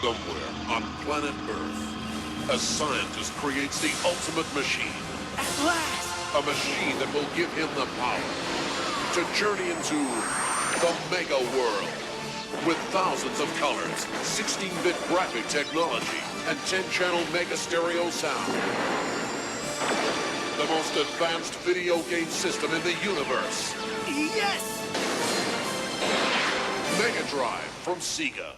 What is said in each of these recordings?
Somewhere on planet Earth, a scientist creates the ultimate machine. At last! A machine that will give him the power to journey into the Mega World. With thousands of colors, 16-bit graphic technology, and 10-channel Mega Stereo sound. The most advanced video game system in the universe. Yes! Mega Drive from SEGA.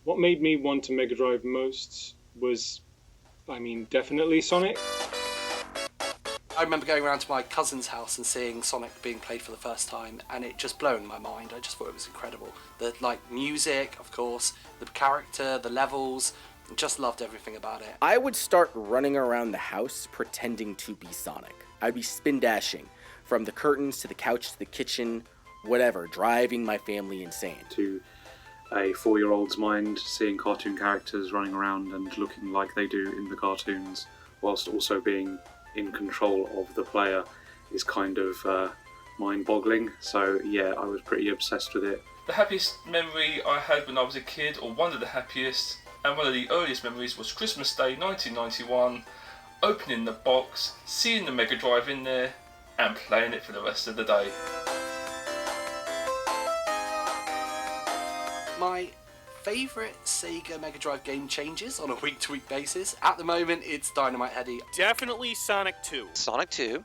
What made me want a Mega Drive most was, definitely Sonic. I remember going around to my cousin's house and seeing Sonic being played for the first time, and it just blew my mind. I just thought it was incredible. The music, of course, the character, the levels, just loved everything about it. I would start running around the house pretending to be Sonic. I'd be spin dashing from the curtains to the couch to the kitchen, whatever, driving my family insane. To a 4-year-old's mind, seeing cartoon characters running around and looking like they do in the cartoons, whilst also being in control of the player, is kind of mind-boggling. So yeah, I was pretty obsessed with it. The happiest memory I had when I was a kid, or one of the happiest, and one of the earliest memories, was Christmas Day 1991, opening the box, seeing the Mega Drive in there, and playing it for the rest of the day. My favourite Sega Mega Drive game changes on a week-to-week basis. At the moment, it's Dynamite Headdy. Definitely Sonic 2. Sonic 2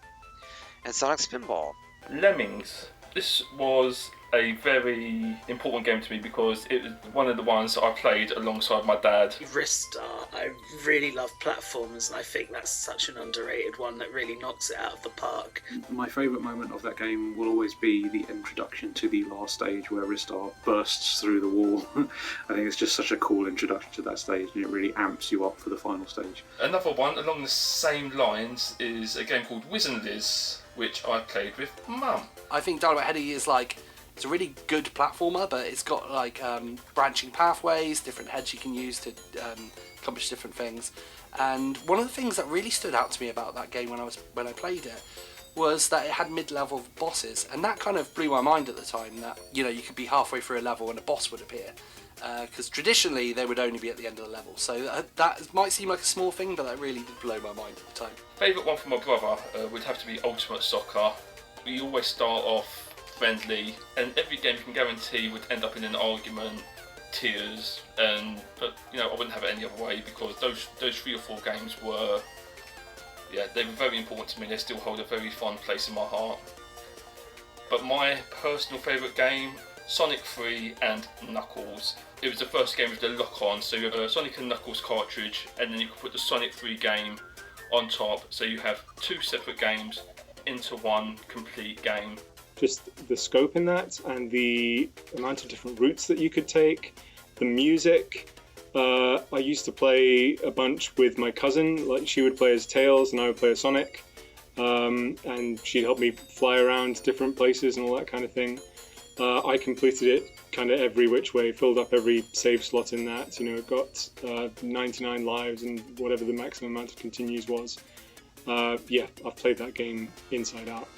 and Sonic Spinball. Lemmings. This was a very important game to me because it was one of the ones I played alongside my dad. Ristar. I really love platformers, and I think that's such an underrated one that really knocks it out of the park. My favourite moment of that game will always be the introduction to the last stage where Ristar bursts through the wall. I think it's just such a cool introduction to that stage, and it really amps you up for the final stage. Another one along the same lines is a game called Wiz and Liz, which I played with Mum. I think Dynamite Headdy is it's a really good platformer, but it's got branching pathways, different heads you can use to accomplish different things. And one of the things that really stood out to me about that game when I played it was that it had mid-level bosses, and that kind of blew my mind at the time. That you could be halfway through a level and a boss would appear, because traditionally they would only be at the end of the level. So that might seem like a small thing, but that really did blow my mind at the time. Favourite one for my brother would have to be Ultimate Soccer. We always start off friendly, and every game you can guarantee would end up in an argument, tears, but I wouldn't have it any other way, because those 3 or 4 games were very important to me. They still hold a very fond place in my heart. But my personal favourite game, Sonic 3 and Knuckles. It was the first game with the lock-on, so you have a Sonic and Knuckles cartridge, and then you can put the Sonic 3 game on top, so you have 2 separate games into one complete game. Just the scope in that, and the amount of different routes that you could take, the music. I used to play a bunch with my cousin. She would play as Tails and I would play as Sonic, and she'd help me fly around different places and all that kind of thing. I completed it kind of every which way, filled up every save slot in that. Got 99 lives and whatever the maximum amount of continues was. I've played that game inside out.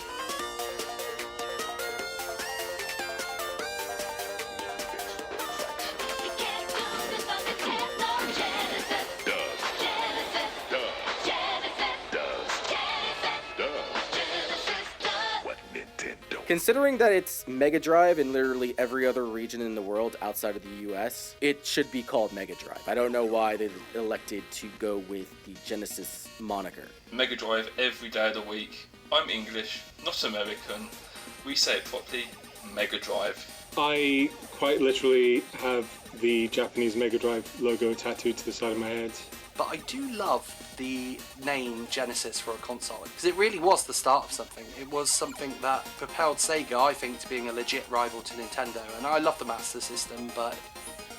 Considering that it's Mega Drive in literally every other region in the world outside of the US, it should be called Mega Drive. I don't know why they elected to go with the Genesis moniker. Mega Drive every day of the week. I'm English, not American. We say it properly, Mega Drive. I quite literally have the Japanese Mega Drive logo tattooed to the side of my head. But I do love the name Genesis for a console, because it really was the start of something. It was something that propelled Sega, I think, to being a legit rival to Nintendo. And I love the Master System, but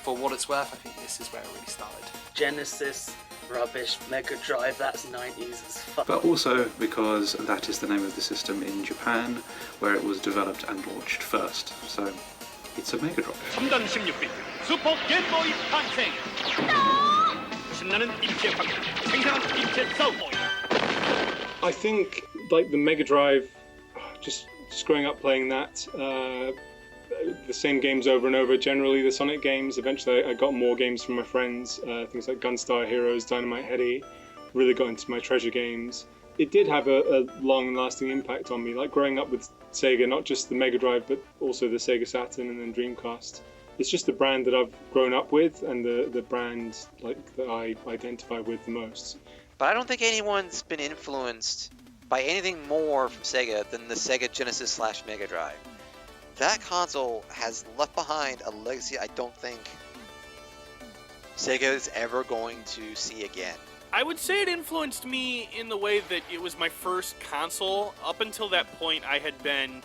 for what it's worth, I think this is where it really started. Genesis, rubbish. Mega Drive, that's 90s as fuck. But also because that is the name of the system in Japan, where it was developed and launched first. So it's a Mega Drive. 첨단 16비트 슈퍼 게임보이 탄생. 신나는 입체 방향, 생생한 입체 사운드. I think the Mega Drive, just growing up playing that, the same games over and over, generally the Sonic games. Eventually I got more games from my friends, things like Gunstar Heroes, Dynamite Headdy, really got into my treasure games. It did have a long and lasting impact on me, like growing up with Sega, not just the Mega Drive, but also the Sega Saturn and then Dreamcast. It's just the brand that I've grown up with and the brand like that I identify with the most. But I don't think anyone's been influenced by anything more from Sega than the Sega Genesis / Mega Drive. That console has left behind a legacy I don't think Sega is ever going to see again. I would say it influenced me in the way that it was my first console. Up until that point, I had been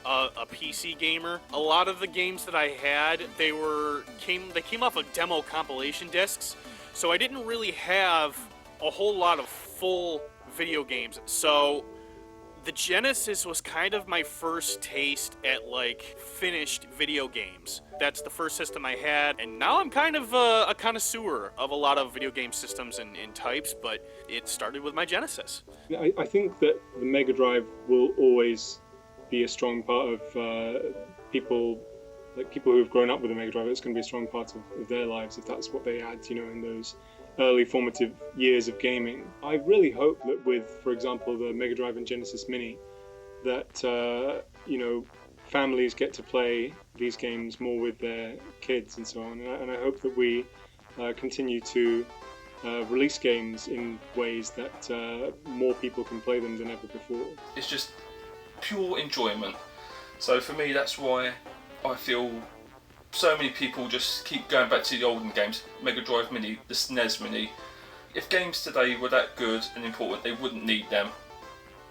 a PC gamer. A lot of the games that I had, they came off of demo compilation discs, so I didn't really have a whole lot of full video games. So the Genesis was kind of my first taste at like finished video games. That's the first system I had, and now I'm kind of a connoisseur of a lot of video game systems and types, but it started with my Genesis. I think that the Mega Drive will always be a strong part of people who have grown up with the Mega Drive. It's going to be a strong part of their lives if that's what they had, in those early formative years of gaming. I really hope that with, for example, the Mega Drive and Genesis Mini, that families get to play these games more with their kids and so on. And I hope that we continue to release games in ways that more people can play them than ever before. It's just pure enjoyment. So for me, that's why I feel so many people just keep going back to the olden games. Mega Drive Mini, the SNES Mini. If games today were that good and important, they wouldn't need them.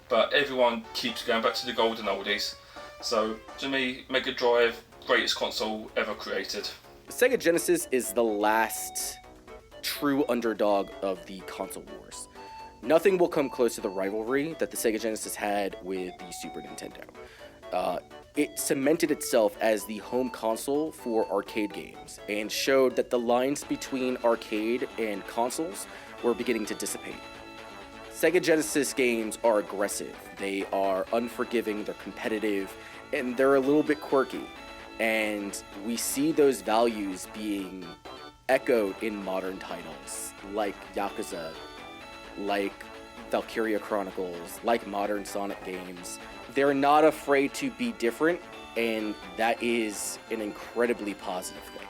But everyone keeps going back to the golden oldies. So to me, Mega Drive, greatest console ever created. Sega Genesis is the last true underdog of the console wars. Nothing will come close to the rivalry that the Sega Genesis had with the Super Nintendo. It cemented itself as the home console for arcade games and showed that the lines between arcade and consoles were beginning to dissipate. Sega Genesis games are aggressive, they are unforgiving, they're competitive, and they're a little bit quirky. And we see those values being echoed in modern titles like Yakuza, like Valkyria Chronicles, like modern Sonic games. They're not afraid to be different, and that is an incredibly positive thing.